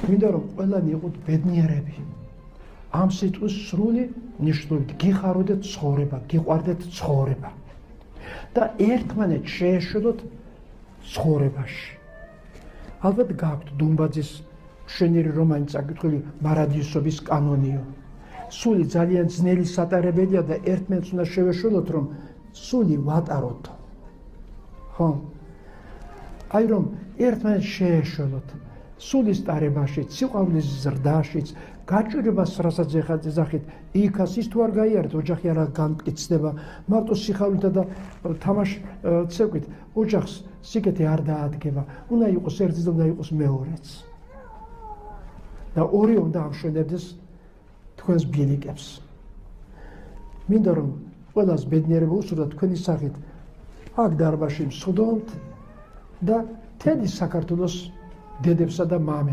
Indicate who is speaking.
Speaker 1: მინდა რომ ყველანი იყოთ ბედნიერები. ამ სიტყვის სრული ნიშნულით გიხაროდეთ ცხოვრება, გიყვარდეთ ცხოვრება და ერთმანეთს შეეშველოთ ცხოვრებაში. ალბათ გაქვთ დუმბაძის მშვენიერი რომანი წაკითხული მარადისობის კანონიო. სული ძალიან ძნელი სატარებელია და ერთმანეთს უნდა შევეშველოთ, რომ სული ვატაროთ. ხო? აი რომ ერთმანეთს შეეშველოთ. სულის ტარებაშიც, სიყვარულის ზრდაშიც, გაჭირებას რასაც ეძახით, იქაც ის თუ არ გაიარეთ, ოჯახი არ განმტკიცდება, მარტო სიხარულითა და თამაშ ცეკვით, ოჯახს სიკეთე არ დაადგება, უნდა იყოს ერთიც და უნდა იყოს მეორეც. და ორი უნდა ამშვენებდეს თქვენს ბილიკებს. მინდა რომ ყველას ბედნიერება უსურვოთ თქვენი სახით აქ დარბაზში მსხდომთ და თედის საქართველოს დედებსა და მამებს